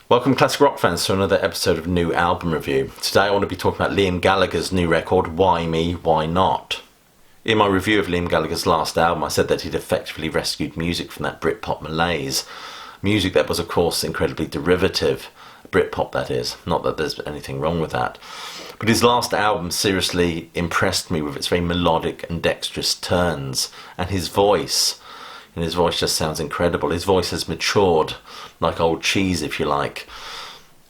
Welcome classic rock fans to another episode of New Album Review. Today I want to be talking about Liam Gallagher's new record, Why Me, Why Not? In my review of Liam Gallagher's last album I said that he'd effectively rescued music from that Britpop malaise. Music that was of course incredibly derivative, Britpop that is, not that there's anything wrong with that. But his last album seriously impressed me with its very melodic and dexterous turns, and his voice. And his voice just sounds incredible. His voice has matured like old cheese, if you like.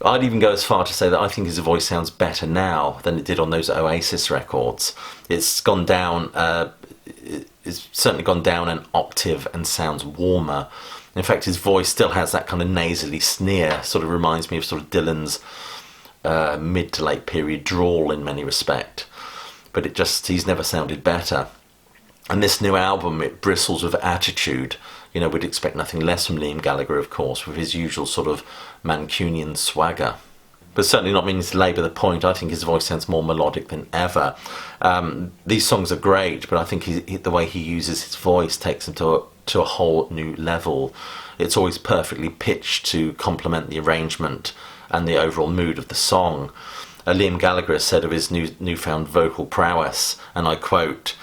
I'd even go as far to say that I think his voice sounds better now than it did on those Oasis records. It's gone down, it's certainly gone down an octave and sounds warmer. In fact, his voice still has that kind of nasally sneer, sort of reminds me of sort of Dylan's mid to late period drawl in many respects. But he's never sounded better. And this new album, it bristles with attitude. You know, we'd expect nothing less from Liam Gallagher, of course, with his usual sort of Mancunian swagger. But certainly not meaning to labour the point, I think his voice sounds more melodic than ever. These songs are great, but I think the way he uses his voice takes him to a whole new level. It's always perfectly pitched to complement the arrangement and the overall mood of the song. Liam Gallagher has said of his newfound vocal prowess, and I quote,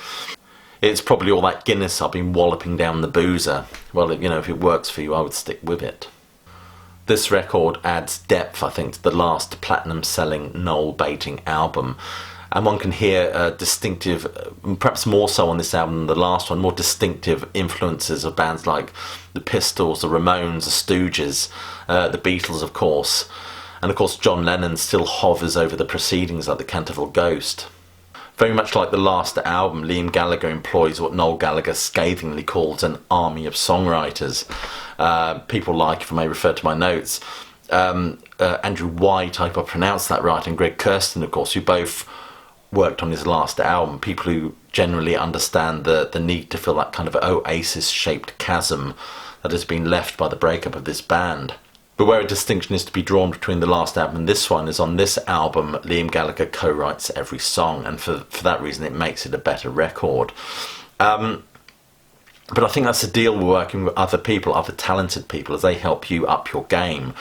"It's probably all that Guinness I've been walloping down the boozer." Well, you know, if it works for you, I would stick with it. This record adds depth, I think, to the last platinum-selling, Noel-baiting album. And one can hear distinctive, perhaps more so on this album than the last one, more distinctive influences of bands like the Pistols, the Ramones, the Stooges, the Beatles, of course. And of course, John Lennon still hovers over the proceedings like the Canterville Ghost. Very much like the last album, Liam Gallagher employs what Noel Gallagher scathingly calls an army of songwriters. People like, if I may refer to my notes, Andrew White, I hope I pronounced that right, and Greg Kurstin, of course, who both worked on his last album, people who generally understand the need to fill that kind of Oasis-shaped chasm that has been left by the breakup of this band. But where a distinction is to be drawn between the last album and this one is on this album, Liam Gallagher co-writes every song, and for that reason it makes it a better record. But I think that's the deal with working with other people, other talented people, as they help you up your game.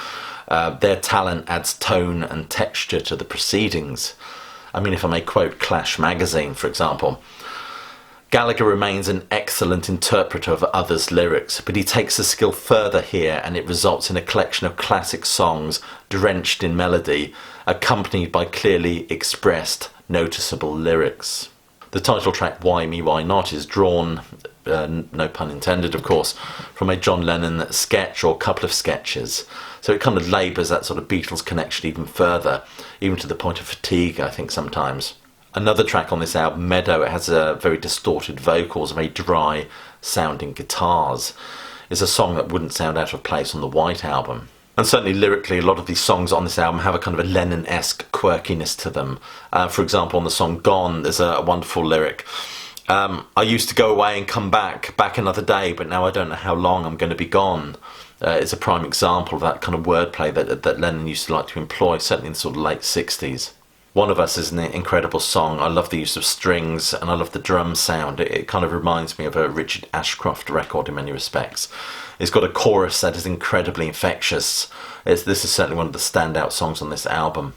Their talent adds tone and texture to the proceedings. I mean, if I may quote Clash magazine, for example, "Gallagher remains an excellent interpreter of others' lyrics, but he takes the skill further here and it results in a collection of classic songs drenched in melody, accompanied by clearly expressed, noticeable lyrics." The title track Why Me, Why Not is drawn, no pun intended of course, from a John Lennon sketch or couple of sketches. So it kind of labours that sort of Beatles connection even further, even to the point of fatigue, I think, sometimes. Another track on this album, Meadow, it has very distorted vocals and very dry sounding guitars. It's a song that wouldn't sound out of place on the White Album. And certainly lyrically, a lot of these songs on this album have a kind of a Lennon-esque quirkiness to them. For example, on the song Gone, there's a wonderful lyric. "I used to go away and come back another day, but now I don't know how long I'm going to be gone." It's a prime example of that kind of wordplay that Lennon used to like to employ, certainly in the sort of late 60s. One of Us is an incredible song. I love the use of strings and I love the drum sound. It kind of reminds me of a Richard Ashcroft record in many respects. It's got a chorus that is incredibly infectious. This is certainly one of the standout songs on this album.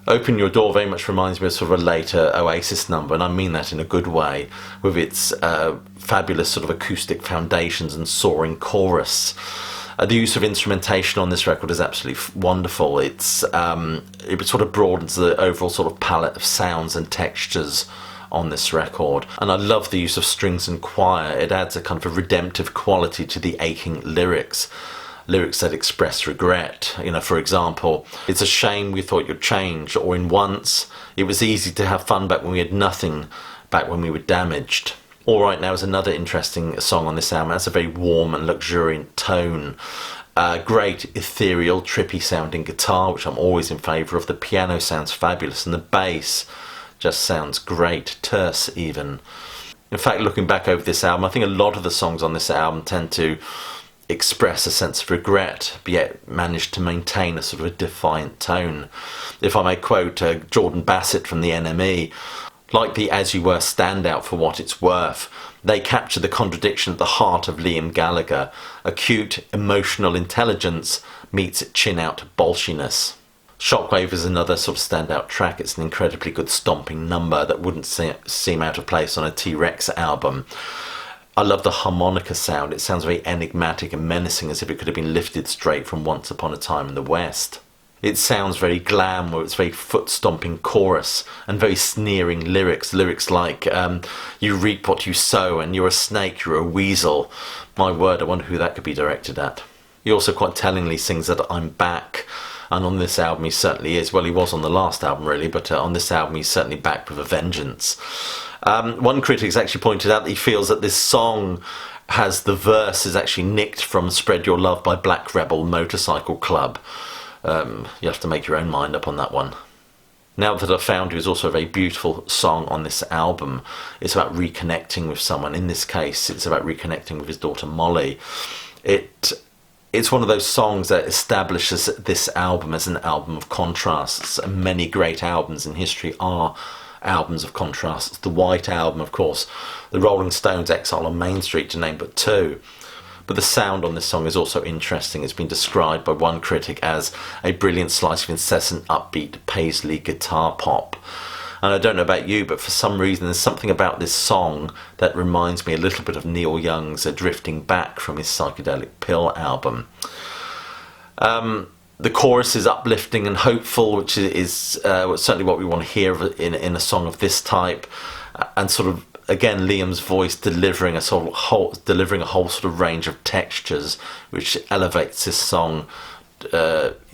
Open Your Door very much reminds me of sort of a later Oasis number, and I mean that in a good way, with its fabulous sort of acoustic foundations and soaring chorus. The use of instrumentation on this record is absolutely wonderful. It sort of broadens the overall sort of palette of sounds and textures on this record. And I love the use of strings and choir. It adds a kind of a redemptive quality to the aching lyrics. Lyrics that express regret. You know, for example, "It's a shame we thought you'd change," or in Once, "It was easy to have fun back when we had nothing, back when we were damaged." All Right Now is another interesting song on this album. It has a very warm and luxuriant tone. Great ethereal, trippy sounding guitar, which I'm always in favour of. The piano sounds fabulous and the bass just sounds great, terse even. In fact, looking back over this album, I think a lot of the songs on this album tend to express a sense of regret, but yet manage to maintain a sort of a defiant tone. If I may quote Jordan Bassett from the NME, Like the As You Were standout For What It's Worth, they capture the contradiction at the heart of Liam Gallagher. Acute emotional intelligence meets chin-out bolshiness. Shockwave is another sort of standout track. It's an incredibly good stomping number that wouldn't seem out of place on a T-Rex album. I love the harmonica sound. It sounds very enigmatic and menacing, as if it could have been lifted straight from Once Upon a Time in the West. It sounds very glam, where it's very foot-stomping chorus and very sneering lyrics. Lyrics like, you reap what you sow, and you're a snake, you're a weasel. My word, I wonder who that could be directed at. He also quite tellingly sings that I'm back, and on this album he certainly is. Well, he was on the last album really, but on this album he's certainly back with a vengeance. One critic has actually pointed out that he feels that this song has the verse is actually nicked from Spread Your Love by Black Rebel Motorcycle Club. You have to make your own mind up on that one. Now That I've Found You is also a very beautiful song on this album. It's about reconnecting with someone. In this case, it's about reconnecting with his daughter Molly. It's one of those songs that establishes this album as an album of contrasts, and many great albums in history are albums of contrasts. The White Album, of course, the Rolling Stones' Exile on Main Street, to name but two. But the sound on this song is also interesting. It's been described by one critic as a brilliant slice of incessant, upbeat Paisley guitar pop. And I don't know about you, but for some reason there's something about this song that reminds me a little bit of Neil Young's Drifting Back from his Psychedelic Pill album. The chorus is uplifting and hopeful, which is certainly what we want to hear in a song of this type, and sort of, again, Liam's voice delivering a whole sort of range of textures, which elevates this song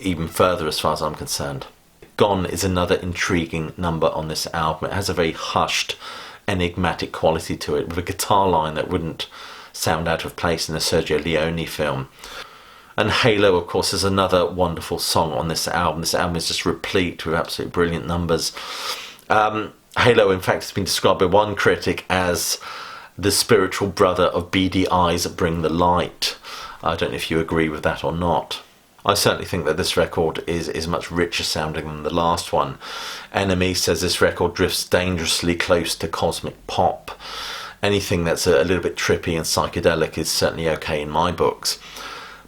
even further as far as I'm concerned. Gone is another intriguing number on this album. It has a very hushed, enigmatic quality to it, with a guitar line that wouldn't sound out of place in a Sergio Leone film. And Halo, of course, is another wonderful song on this album. This album is just replete with absolutely brilliant numbers. Halo, in fact, has been described by one critic as the spiritual brother of Beady Eyes Bring the Light. I don't know if you agree with that or not. I certainly think that this record is much richer sounding than the last one. Enemy says this record drifts dangerously close to cosmic pop. Anything that's a little bit trippy and psychedelic is certainly okay in my books.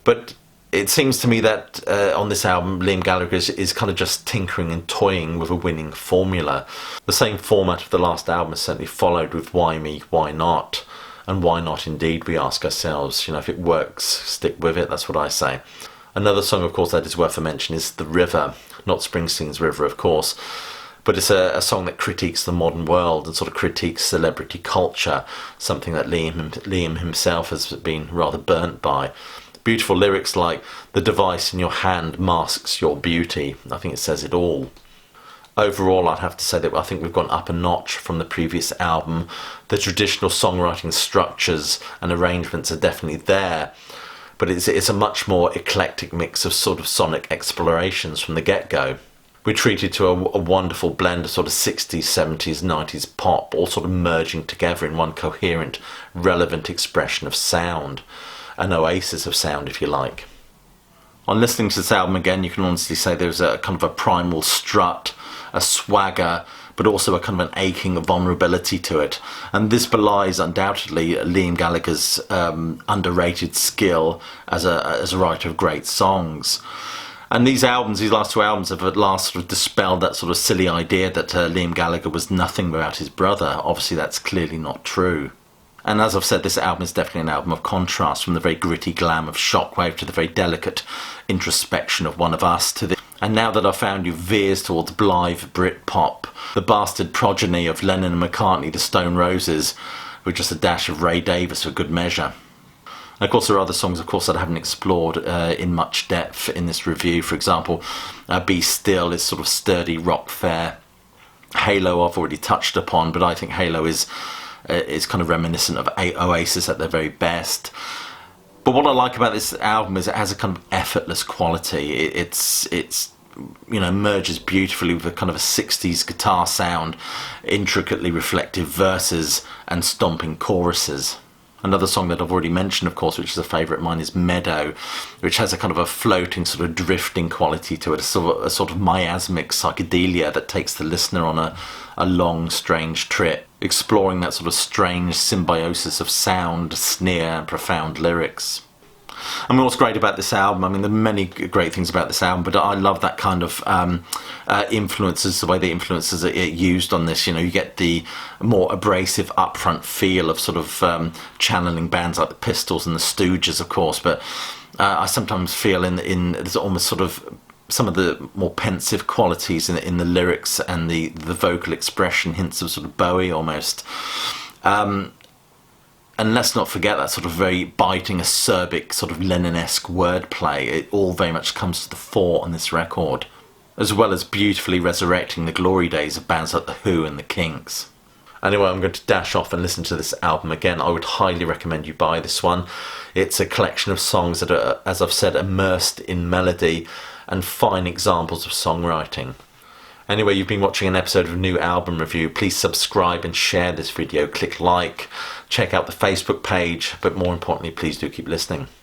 But it seems to me that on this album, Liam Gallagher is kind of just tinkering and toying with a winning formula. The same format of the last album is certainly followed with Why Me, Why Not? And why not indeed, we ask ourselves. If it works, stick with it, that's what I say. Another song, of course, that is worth a mention is The River. Not Springsteen's River, of course. But it's a song that critiques the modern world and sort of critiques celebrity culture, something that Liam himself has been rather burnt by. Beautiful lyrics like, the device in your hand masks your beauty. I think it says it all. Overall, I'd have to say that I think we've gone up a notch from the previous album. The traditional songwriting structures and arrangements are definitely there, but it's a much more eclectic mix of sort of sonic explorations from the get-go. We're treated to a wonderful blend of sort of 60s, 70s, 90s pop, all sort of merging together in one coherent, relevant expression of sound. An oasis of sound, if you like. On listening to this album again, you can honestly say there's a kind of a primal strut, a swagger, but also a kind of an aching vulnerability to it. And this belies undoubtedly Liam Gallagher's underrated skill as a writer of great songs. And these last two albums have at last sort of dispelled that sort of silly idea that Liam Gallagher was nothing without his brother. Obviously that's clearly not true. And as I've said, this album is definitely an album of contrast, from the very gritty glam of Shockwave to the very delicate introspection of One of Us to the... And Now That I've Found You veers towards blithe Britpop, the bastard progeny of Lennon and McCartney, the Stone Roses, with just a dash of Ray Davies for good measure. And of course there are other songs, of course, that I haven't explored in much depth in this review. For example, Be Still is sort of sturdy rock fare. Halo I've already touched upon, but I think Halo is kind of reminiscent of Oasis at their very best. But what I like about this album is it has a kind of effortless quality. It's merges beautifully with a kind of a 60s guitar sound, intricately reflective verses and stomping choruses. Another song that I've already mentioned, of course, which is a favourite of mine, is Meadow, which has a kind of a floating, sort of drifting quality to it, a sort of miasmic psychedelia that takes the listener on a long, strange trip, exploring that sort of strange symbiosis of sound, sneer, and profound lyrics. I mean, what's great about this album, I mean, there are many great things about this album, but I love that kind of influences, the way the influences are used on this. You know, you get the more abrasive upfront feel of sort of channeling bands like the Pistols and the Stooges, of course, but I sometimes feel in there's almost sort of some of the more pensive qualities in the lyrics and the vocal expression, hints of sort of Bowie almost. And let's not forget that sort of very biting, acerbic, sort of Lennon-esque wordplay. It all very much comes to the fore on this record, as well as beautifully resurrecting the glory days of bands like The Who and The Kinks. Anyway, I'm going to dash off and listen to this album again. I would highly recommend you buy this one. It's a collection of songs that are, as I've said, immersed in melody and fine examples of songwriting. Anyway, you've been watching an episode of a New Album Review. Please subscribe and share this video. Click like, check out the Facebook page, but more importantly, please do keep listening.